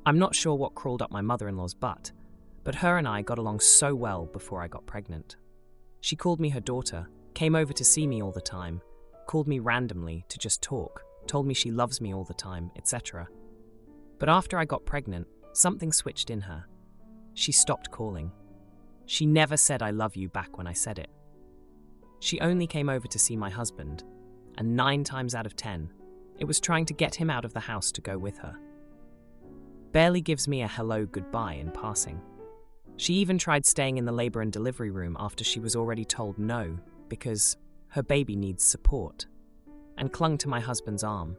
I'm not sure what crawled up my mother-in-law's butt, but her and I got along so well before I got pregnant. She called me her daughter, came over to see me all the time, called me randomly to just talk, told me she loves me all the time, etc. But after I got pregnant, something switched in her. She stopped calling. She never said I love you back when I said it. She only came over to see my husband, and 9 times out of 10, it was trying to get him out of the house to go with her. Barely gives me a hello goodbye in passing. She even tried staying in the labor and delivery room after she was already told no because her baby needs support, and clung to my husband's arm.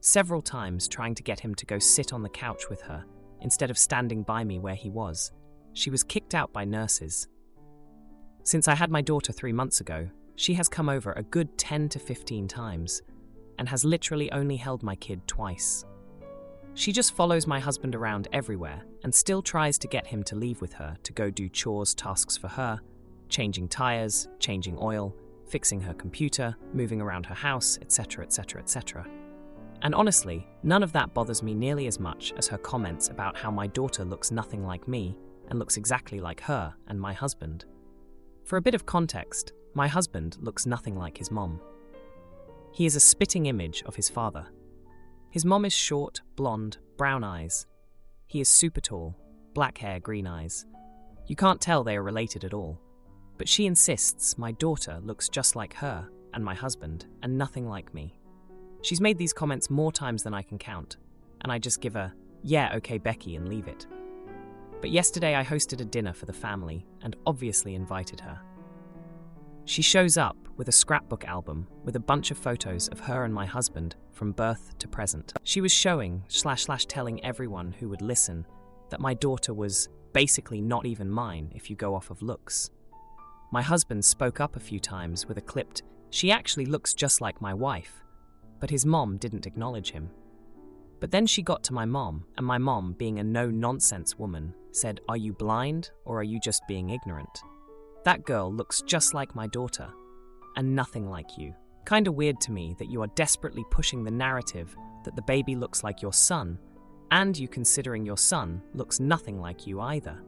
Several times trying to get him to go sit on the couch with her instead of standing by me where he was. She was kicked out by nurses. Since I had my daughter 3 months ago, she has come over a good 10 to 15 times and has literally only held my kid twice. She just follows my husband around everywhere and still tries to get him to leave with her to go do chores tasks for her, changing tires, changing oil, fixing her computer, moving around her house, etc., etc., etc. And honestly, none of that bothers me nearly as much as her comments about how my daughter looks nothing like me and looks exactly like her and my husband. For a bit of context, my husband looks nothing like his mom. He is a spitting image of his father. His mom is short, blonde, brown eyes. He is super tall, black hair, green eyes. You can't tell they are related at all. But she insists my daughter looks just like her and my husband and nothing like me. She's made these comments more times than I can count, and I just give her, "Yeah, okay, Becky," and leave it. But yesterday I hosted a dinner for the family and obviously invited her. She shows up with a scrapbook album with a bunch of photos of her and my husband from birth to present. She was showing / telling everyone who would listen that my daughter was basically not even mine if you go off of looks. My husband spoke up a few times with a clipped, "She actually looks just like my wife," but his mom didn't acknowledge him. But then she got to my mom, and my mom, being a no-nonsense woman, said, "Are you blind or are you just being ignorant? That girl looks just like my daughter, and nothing like you." Kinda weird to me that you are desperately pushing the narrative that the baby looks like your son, and you considering your son looks nothing like you either.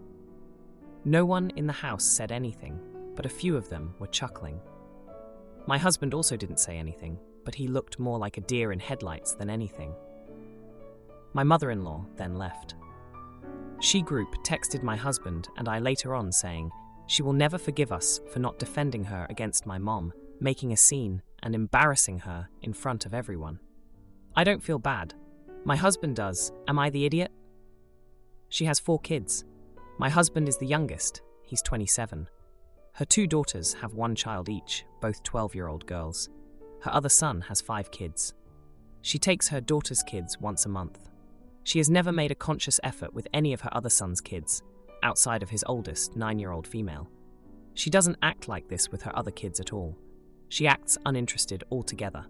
No one in the house said anything, but a few of them were chuckling. My husband also didn't say anything, but he looked more like a deer in headlights than anything. My mother-in-law then left. She group texted my husband and I later on saying, she will never forgive us for not defending her against my mom, making a scene and embarrassing her in front of everyone. I don't feel bad. My husband does. Am I the idiot? She has 4 kids. My husband is the youngest. He's 27. Her 2 daughters have 1 child each, both 12-year-old girls. Her other son has 5 kids. She takes her daughter's kids once a month. She has never made a conscious effort with any of her other son's kids, outside of his oldest, 9-year-old female. She doesn't act like this with her other kids at all. She acts uninterested altogether.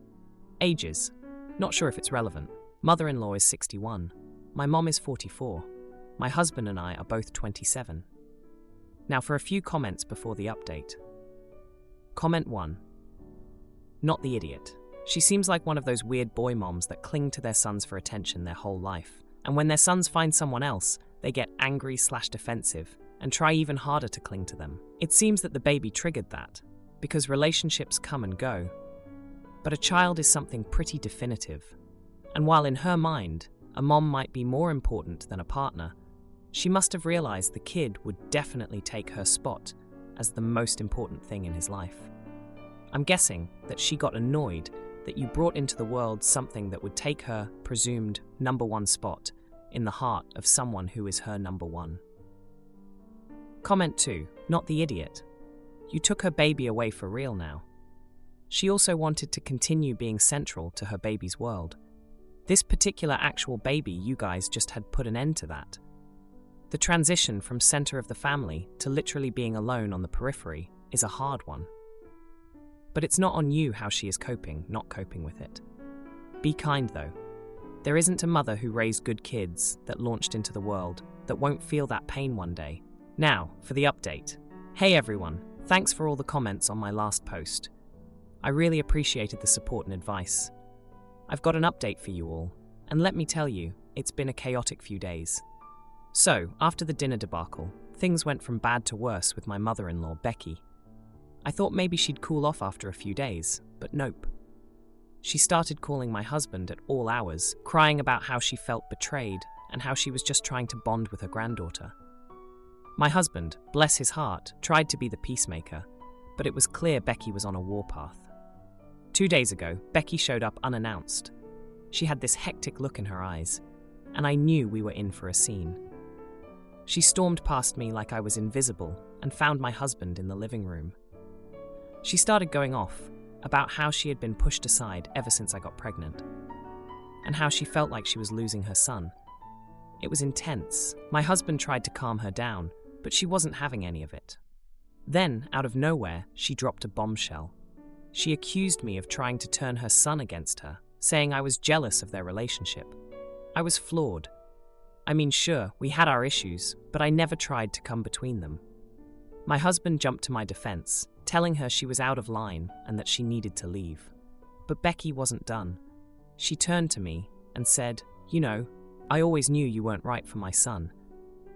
Ages. Not sure if it's relevant. Mother-in-law is 61. My mom is 44. My husband and I are both 27. Now for a few comments before the update. Comment 1. Not the idiot. She seems like one of those weird boy moms that cling to their sons for attention their whole life. And when their sons find someone else, they get angry / defensive and try even harder to cling to them. It seems that the baby triggered that, because relationships come and go. But a child is something pretty definitive. And while in her mind, a mom might be more important than a partner, she must have realized the kid would definitely take her spot as the most important thing in his life. I'm guessing that she got annoyed that you brought into the world something that would take her presumed number 1 spot in the heart of someone who is her number 1. Comment 2. Not the idiot. You took her baby away for real now. She also wanted to continue being central to her baby's world. This particular actual baby, you guys just had put an end to that. The transition from center of the family to literally being alone on the periphery is a hard one. But it's not on you how she is not coping with it. Be kind though. There isn't a mother who raised good kids that launched into the world that won't feel that pain one day. Now, for the update. Hey everyone, thanks for all the comments on my last post. I really appreciated the support and advice. I've got an update for you all, and let me tell you, it's been a chaotic few days. So, after the dinner debacle, things went from bad to worse with my mother-in-law, Becky. I thought maybe she'd cool off after a few days, but nope. She started calling my husband at all hours, crying about how she felt betrayed and how she was just trying to bond with her granddaughter. My husband, bless his heart, tried to be the peacemaker, but it was clear Becky was on a warpath. 2 days ago, Becky showed up unannounced. She had this hectic look in her eyes, and I knew we were in for a scene. She stormed past me like I was invisible and found my husband in the living room. She started going off about how she had been pushed aside ever since I got pregnant, and how she felt like she was losing her son. It was intense. My husband tried to calm her down, but she wasn't having any of it. Then, out of nowhere, she dropped a bombshell. She accused me of trying to turn her son against her, saying I was jealous of their relationship. I was flawed. I mean, sure, we had our issues, but I never tried to come between them. My husband jumped to my defense, telling her she was out of line and that she needed to leave. But Becky wasn't done. She turned to me and said, "You know, I always knew you weren't right for my son.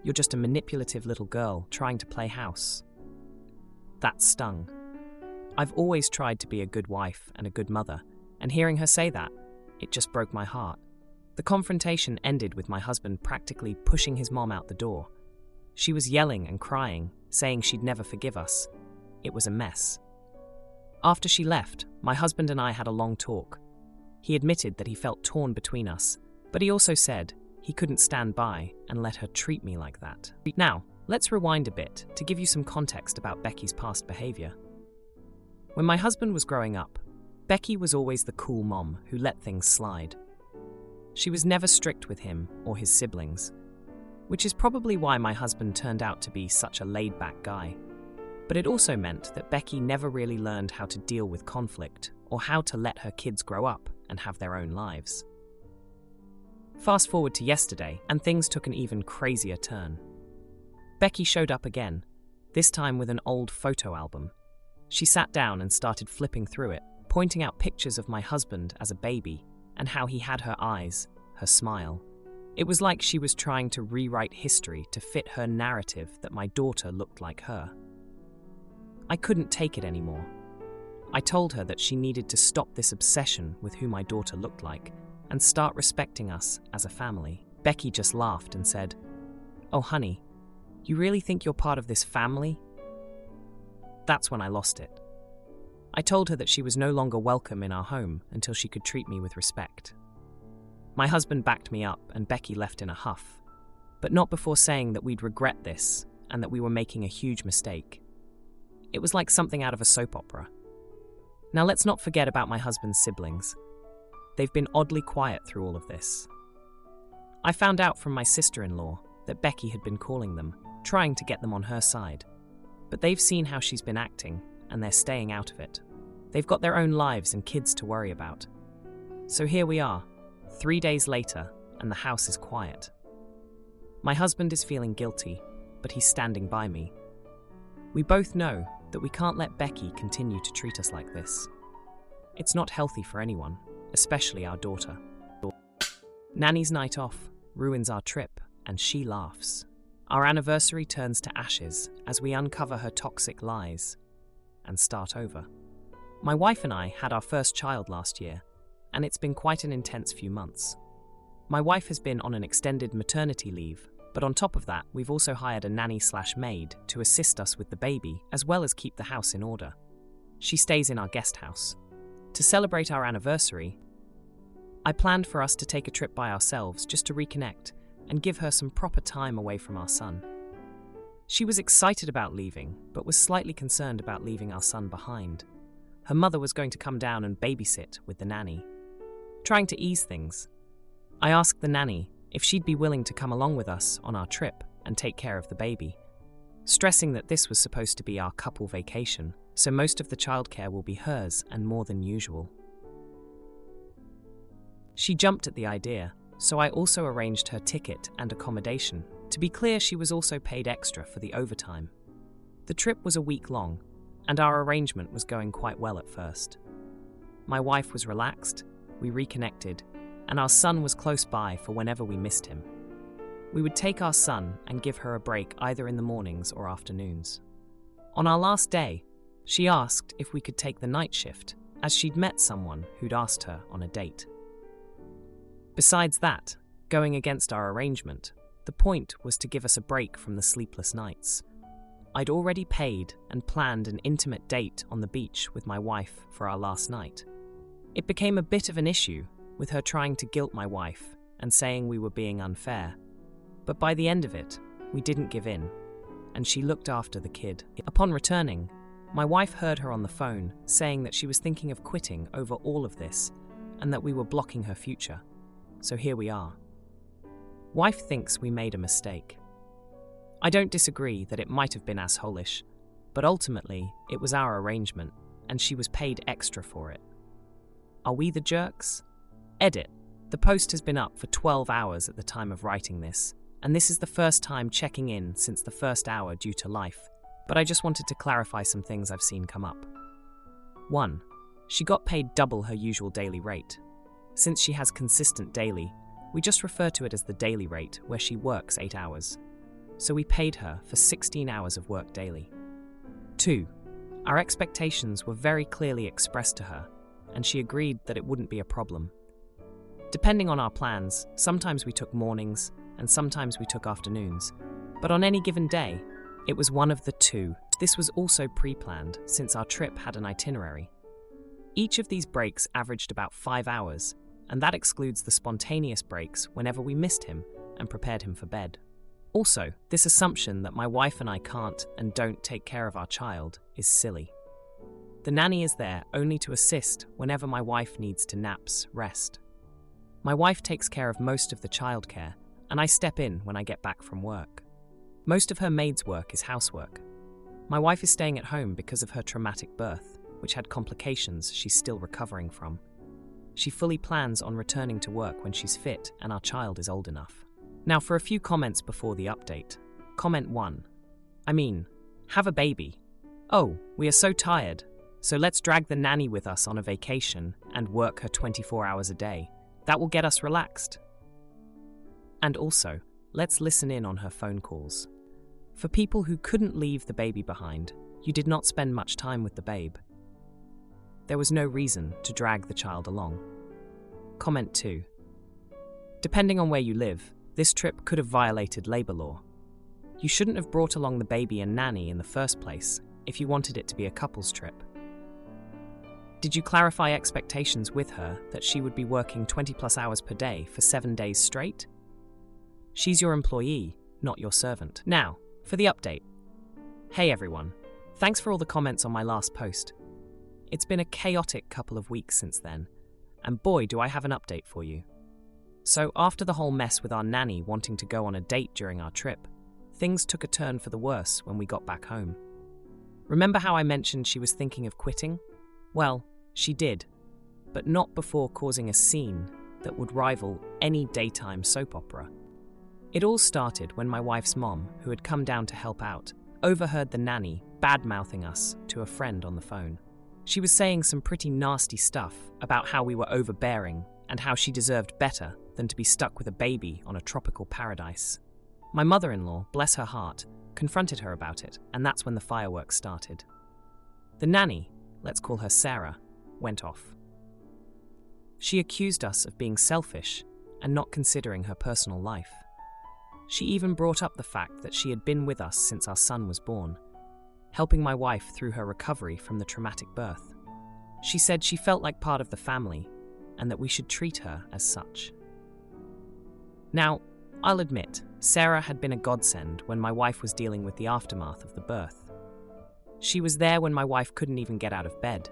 You're just a manipulative little girl trying to play house." That stung. I've always tried to be a good wife and a good mother, and hearing her say that, it just broke my heart. The confrontation ended with my husband practically pushing his mom out the door. She was yelling and crying, saying she'd never forgive us. It was a mess. After she left, my husband and I had a long talk. He admitted that he felt torn between us, but he also said he couldn't stand by and let her treat me like that. Now, let's rewind a bit to give you some context about Becky's past behavior. When my husband was growing up, Becky was always the cool mom who let things slide. She was never strict with him or his siblings, which is probably why my husband turned out to be such a laid-back guy. But it also meant that Becky never really learned how to deal with conflict or how to let her kids grow up and have their own lives. Fast forward to yesterday, and things took an even crazier turn. Becky showed up again, this time with an old photo album. She sat down and started flipping through it, pointing out pictures of my husband as a baby and how he had her eyes, her smile. It was like she was trying to rewrite history to fit her narrative that my daughter looked like her. I couldn't take it anymore. I told her that she needed to stop this obsession with who my daughter looked like and start respecting us as a family. Becky just laughed and said, "Oh, honey, you really think you're part of this family?" That's when I lost it. I told her that she was no longer welcome in our home until she could treat me with respect. My husband backed me up and Becky left in a huff, but not before saying that we'd regret this and that we were making a huge mistake. It was like something out of a soap opera. Now let's not forget about my husband's siblings. They've been oddly quiet through all of this. I found out from my sister-in-law that Becky had been calling them, trying to get them on her side. But they've seen how she's been acting, and they're staying out of it. They've got their own lives and kids to worry about. So here we are, 3 days later, and the house is quiet. My husband is feeling guilty, but he's standing by me. We both know that we can't let Becky continue to treat us like this. It's not healthy for anyone, especially our daughter. Nanny's night off ruins our trip, and she laughs. Our anniversary turns to ashes as we uncover her toxic lies and start over. My wife and I had our first child last year, and it's been quite an intense few months. My wife has been on an extended maternity leave, but on top of that, we've also hired a nanny/maid to assist us with the baby, as well as keep the house in order. She stays in our guest house. To celebrate our anniversary, I planned for us to take a trip by ourselves just to reconnect and give her some proper time away from our son. She was excited about leaving, but was slightly concerned about leaving our son behind. Her mother was going to come down and babysit with the nanny. Trying to ease things, I asked the nanny if she'd be willing to come along with us on our trip and take care of the baby, stressing that this was supposed to be our couple vacation, so most of the childcare will be hers and more than usual. She jumped at the idea, so I also arranged her ticket and accommodation. To be clear, she was also paid extra for the overtime. The trip was a week long, and our arrangement was going quite well at first. My wife was relaxed, we reconnected, and our son was close by for whenever we missed him. We would take our son and give her a break either in the mornings or afternoons. On our last day, she asked if we could take the night shift, as she'd met someone who'd asked her on a date. Besides that, going against our arrangement, the point was to give us a break from the sleepless nights. I'd already paid and planned an intimate date on the beach with my wife for our last night. It became a bit of an issue, with her trying to guilt my wife and saying we were being unfair. But by the end of it, we didn't give in, and she looked after the kid. Upon returning, my wife heard her on the phone saying that she was thinking of quitting over all of this and that we were blocking her future. So here we are. Wife thinks we made a mistake. I don't disagree that it might have been asshole-ish, but ultimately it was our arrangement and she was paid extra for it. Are we the jerks? Edit. The post has been up for 12 hours at the time of writing this, and this is the first time checking in since the first hour due to life, but I just wanted to clarify some things I've seen come up. 1. She got paid double her usual daily rate. Since she has consistent daily, we just refer to it as the daily rate, where she works 8 hours. So we paid her for 16 hours of work daily. 2. Our expectations were very clearly expressed to her, and she agreed that it wouldn't be a problem. Depending on our plans, sometimes we took mornings, and sometimes we took afternoons, but on any given day, it was one of the two. This was also pre-planned, since our trip had an itinerary. Each of these breaks averaged about 5 hours, and that excludes the spontaneous breaks whenever we missed him and prepared him for bed. Also, this assumption that my wife and I can't and don't take care of our child is silly. The nanny is there only to assist whenever my wife needs to naps, rest. My wife takes care of most of the childcare, and I step in when I get back from work. Most of her maid's work is housework. My wife is staying at home because of her traumatic birth, which had complications she's still recovering from. She fully plans on returning to work when she's fit and our child is old enough. Now for a few comments before the update. Comment 1. Have a baby. Oh, we are so tired. So let's drag the nanny with us on a vacation and work her 24 hours a day. That will get us relaxed. And also, let's listen in on her phone calls. For people who couldn't leave the baby behind, you did not spend much time with the babe. There was no reason to drag the child along. Comment 2. Depending on where you live, this trip could have violated labor law. You shouldn't have brought along the baby and nanny in the first place if you wanted it to be a couple's trip. Did you clarify expectations with her that she would be working 20+ hours per day for 7 days straight? She's your employee, not your servant. Now, for the update. Hey everyone, thanks for all the comments on my last post. It's been a chaotic couple of weeks since then, and boy do I have an update for you. So after the whole mess with our nanny wanting to go on a date during our trip, things took a turn for the worse when we got back home. Remember how I mentioned she was thinking of quitting? Well, she did, but not before causing a scene that would rival any daytime soap opera. It all started when my wife's mom, who had come down to help out, overheard the nanny bad-mouthing us to a friend on the phone. She was saying some pretty nasty stuff about how we were overbearing and how she deserved better than to be stuck with a baby on a tropical paradise. My mother-in-law, bless her heart, confronted her about it, and that's when the fireworks started. The nanny, let's call her Sarah, went off. She accused us of being selfish and not considering her personal life. She even brought up the fact that she had been with us since our son was born, helping my wife through her recovery from the traumatic birth. She said she felt like part of the family and that we should treat her as such. Now, I'll admit, Sarah had been a godsend when my wife was dealing with the aftermath of the birth. She was there when my wife couldn't even get out of bed,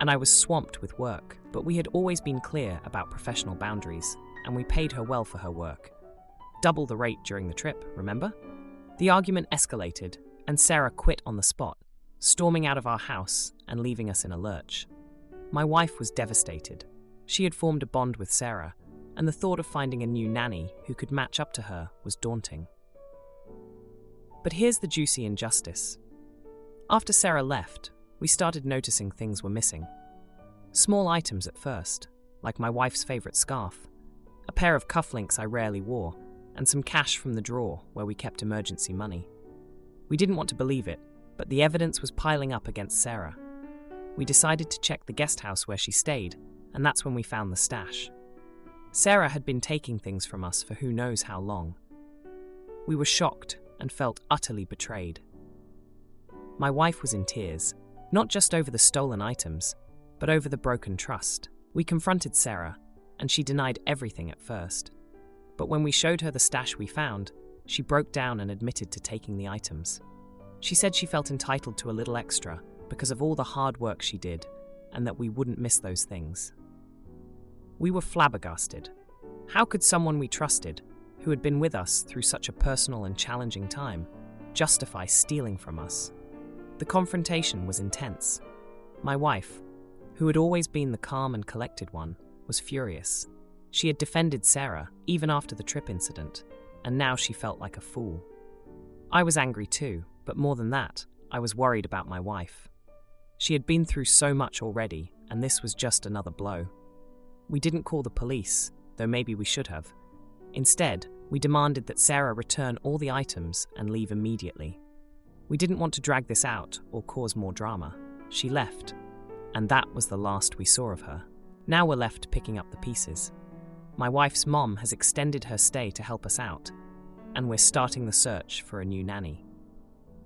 and I was swamped with work, but we had always been clear about professional boundaries, and we paid her well for her work. Double the rate during the trip, remember? The argument escalated, and Sarah quit on the spot, storming out of our house and leaving us in a lurch. My wife was devastated. She had formed a bond with Sarah, and the thought of finding a new nanny who could match up to her was daunting. But here's the juicy injustice. After Sarah left, we started noticing things were missing. Small items at first, like my wife's favourite scarf, a pair of cufflinks I rarely wore, and some cash from the drawer where we kept emergency money. We didn't want to believe it, but the evidence was piling up against Sarah. We decided to check the guest house where she stayed, and that's when we found the stash. Sarah had been taking things from us for who knows how long. We were shocked and felt utterly betrayed. My wife was in tears, not just over the stolen items, but over the broken trust. We confronted Sarah, and she denied everything at first. But when we showed her the stash we found, she broke down and admitted to taking the items. She said she felt entitled to a little extra because of all the hard work she did, and that we wouldn't miss those things. We were flabbergasted. How could someone we trusted, who had been with us through such a personal and challenging time, justify stealing from us? The confrontation was intense. My wife, who had always been the calm and collected one, was furious. She had defended Sarah, even after the trip incident, and now she felt like a fool. I was angry too, but more than that, I was worried about my wife. She had been through so much already, and this was just another blow. We didn't call the police, though maybe we should have. Instead, we demanded that Sarah return all the items and leave immediately. We didn't want to drag this out or cause more drama. She left, and that was the last we saw of her. Now we're left picking up the pieces. My wife's mom has extended her stay to help us out, and we're starting the search for a new nanny.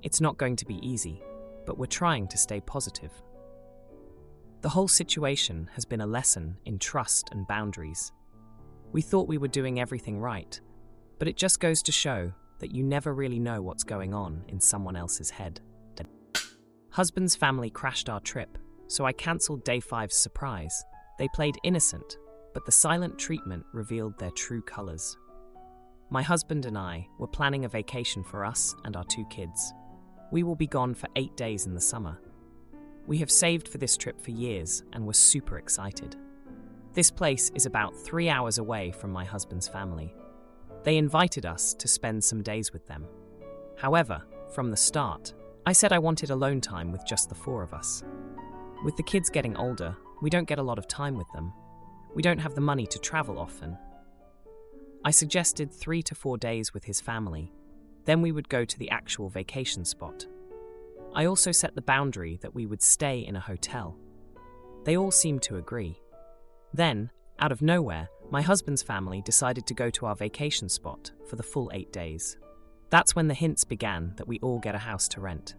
It's not going to be easy, but we're trying to stay positive. The whole situation has been a lesson in trust and boundaries. We thought we were doing everything right, but it just goes to show that you never really know what's going on in someone else's head. Husband's family crashed our trip, so I cancelled day 5's surprise. They played innocent, but the silent treatment revealed their true colours. My husband and I were planning a vacation for us and our 2 kids. We will be gone for 8 days in the summer. We have saved for this trip for years and were super excited. This place is about 3 hours away from my husband's family. They invited us to spend some days with them. However, from the start, I said I wanted alone time with just the 4 of us. With the kids getting older, we don't get a lot of time with them. We don't have the money to travel often. I suggested 3 to 4 days with his family. Then we would go to the actual vacation spot. I also set the boundary that we would stay in a hotel. They all seemed to agree. Then, out of nowhere, my husband's family decided to go to our vacation spot for the full 8 days. That's when the hints began that we all get a house to rent.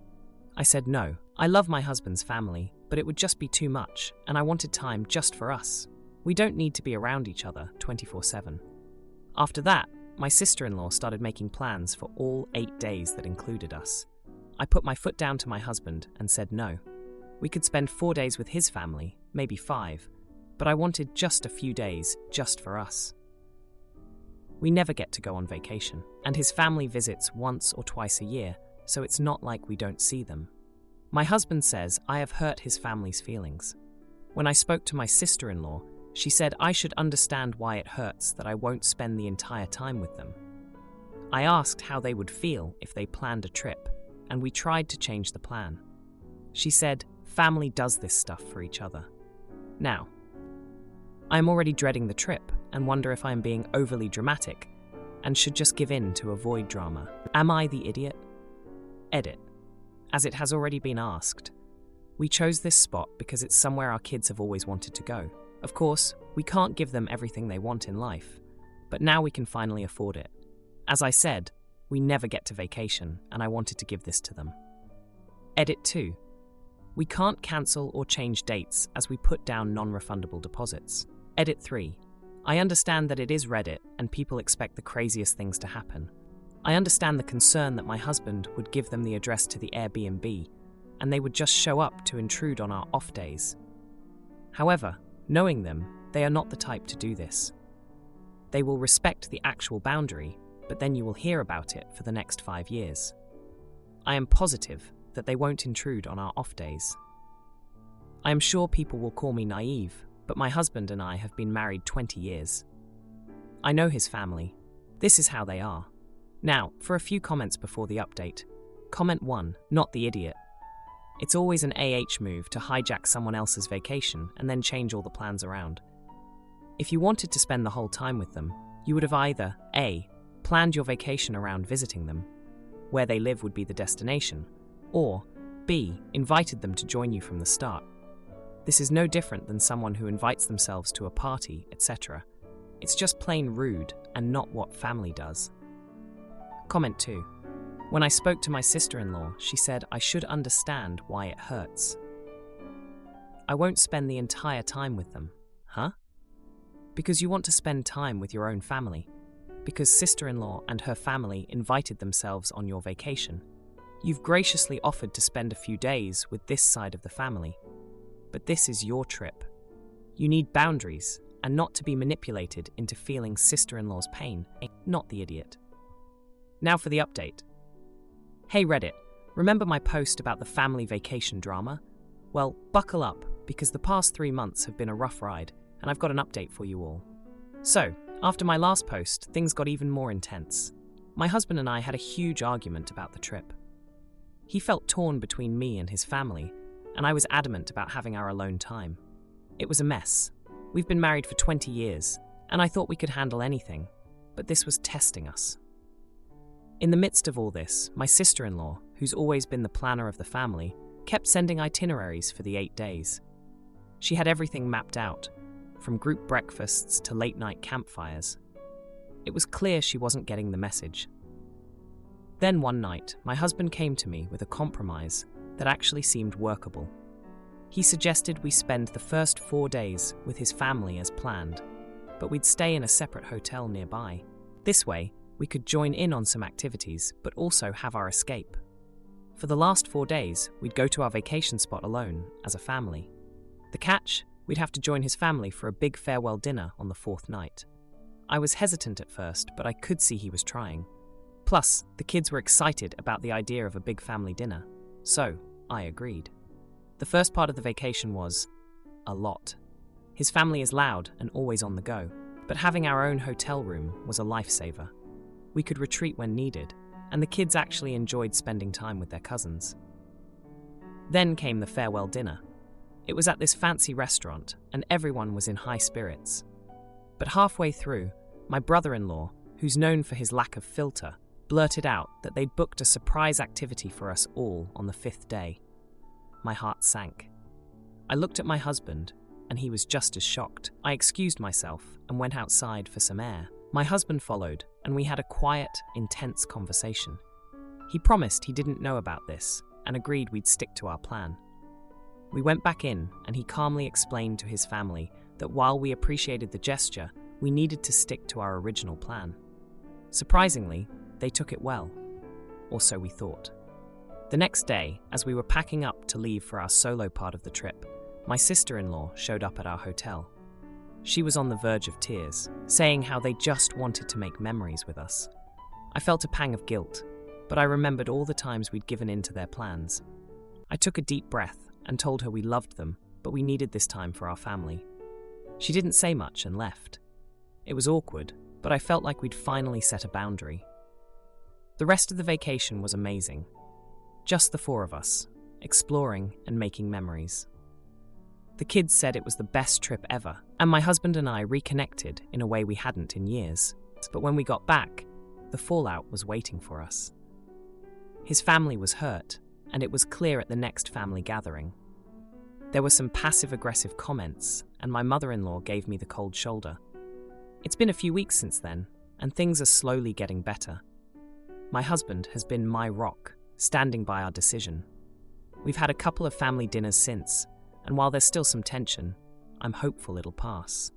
I said no. I love my husband's family, but it would just be too much, and I wanted time just for us. We don't need to be around each other 24/7. After that, my sister-in-law started making plans for all 8 days that included us. I put my foot down to my husband and said no. We could spend 4 days with his family, maybe 5, but I wanted just a few days just for us. We never get to go on vacation, and his family visits once or twice a year, so it's not like we don't see them. My husband says I have hurt his family's feelings. When I spoke to my sister-in-law, she said I should understand why it hurts that I won't spend the entire time with them. I asked how they would feel if they planned a trip, and we tried to change the plan. She said family does this stuff for each other. Now, I am already dreading the trip and wonder if I am being overly dramatic and should just give in to avoid drama. Am I the idiot? Edit. As it has already been asked, we chose this spot because it's somewhere our kids have always wanted to go. Of course, we can't give them everything they want in life, but now we can finally afford it. As I said, we never get to vacation, and I wanted to give this to them. Edit 2. We can't cancel or change dates as we put down non-refundable deposits. Edit 3. I understand that it is Reddit and people expect the craziest things to happen. I understand the concern that my husband would give them the address to the Airbnb, and they would just show up to intrude on our off days. However, knowing them, they are not the type to do this. They will respect the actual boundary, but then you will hear about it for the next 5 years. I am positive that they won't intrude on our off days. I am sure people will call me naive, but my husband and I have been married 20 years. I know his family. This is how they are. Now, for a few comments before the update. Comment 1, not the idiot. It's always an AH move to hijack someone else's vacation and then change all the plans around. If you wanted to spend the whole time with them, you would have either A. planned your vacation around visiting them, where they live would be the destination, or B. invited them to join you from the start. This is no different than someone who invites themselves to a party, etc. It's just plain rude and not what family does. Comment 2. When I spoke to my sister-in-law, she said I should understand why it hurts. I won't spend the entire time with them. Huh? Because you want to spend time with your own family. Because sister-in-law and her family invited themselves on your vacation. You've graciously offered to spend a few days with this side of the family. But this is your trip. You need boundaries and not to be manipulated into feeling sister-in-law's pain, not the idiot. Now for the update. Hey Reddit, remember my post about the family vacation drama? Well, buckle up, because the past 3 months have been a rough ride, and I've got an update for you all. So, after my last post, things got even more intense. My husband and I had a huge argument about the trip. He felt torn between me and his family, and I was adamant about having our alone time. It was a mess. We've been married for 20 years, and I thought we could handle anything, but this was testing us. In the midst of all this, my sister-in-law, who's always been the planner of the family, kept sending itineraries for the 8 days. She had everything mapped out, from group breakfasts to late-night campfires. It was clear she wasn't getting the message. Then one night, my husband came to me with a compromise that actually seemed workable. He suggested we spend the first 4 days with his family as planned, but we'd stay in a separate hotel nearby. This way, we could join in on some activities, but also have our escape. For the last 4 days, we'd go to our vacation spot alone, as a family. The catch? We'd have to join his family for a big farewell dinner on the 4th night. I was hesitant at first, but I could see he was trying. Plus, the kids were excited about the idea of a big family dinner. So, I agreed. The first part of the vacation was a lot. His family is loud and always on the go, but having our own hotel room was a lifesaver. We could retreat when needed, and the kids actually enjoyed spending time with their cousins. Then came the farewell dinner. It was at this fancy restaurant, and everyone was in high spirits. But halfway through, my brother-in-law, who's known for his lack of filter, blurted out that they'd booked a surprise activity for us all on the 5th day. My heart sank. I looked at my husband, and he was just as shocked. I excused myself and went outside for some air. My husband followed, and we had a quiet, intense conversation. He promised he didn't know about this, and agreed we'd stick to our plan. We went back in, and he calmly explained to his family that while we appreciated the gesture, we needed to stick to our original plan. Surprisingly, they took it well. Or so we thought. The next day, as we were packing up to leave for our solo part of the trip, my sister-in-law showed up at our hotel. She was on the verge of tears, saying how they just wanted to make memories with us. I felt a pang of guilt, but I remembered all the times we'd given in to their plans. I took a deep breath and told her we loved them, but we needed this time for our family. She didn't say much and left. It was awkward, but I felt like we'd finally set a boundary. The rest of the vacation was amazing. Just the 4 of us, exploring and making memories. The kids said it was the best trip ever, and my husband and I reconnected in a way we hadn't in years. But when we got back, the fallout was waiting for us. His family was hurt, and it was clear at the next family gathering. There were some passive-aggressive comments, and my mother-in-law gave me the cold shoulder. It's been a few weeks since then, and things are slowly getting better. My husband has been my rock, standing by our decision. We've had a couple of family dinners since, and while there's still some tension, I'm hopeful it'll pass.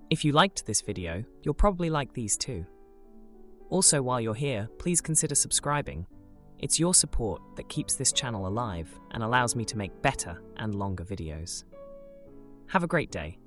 If you liked this video, you'll probably like these too. Also, while you're here, please consider subscribing. It's your support that keeps this channel alive and allows me to make better and longer videos. Have a great day.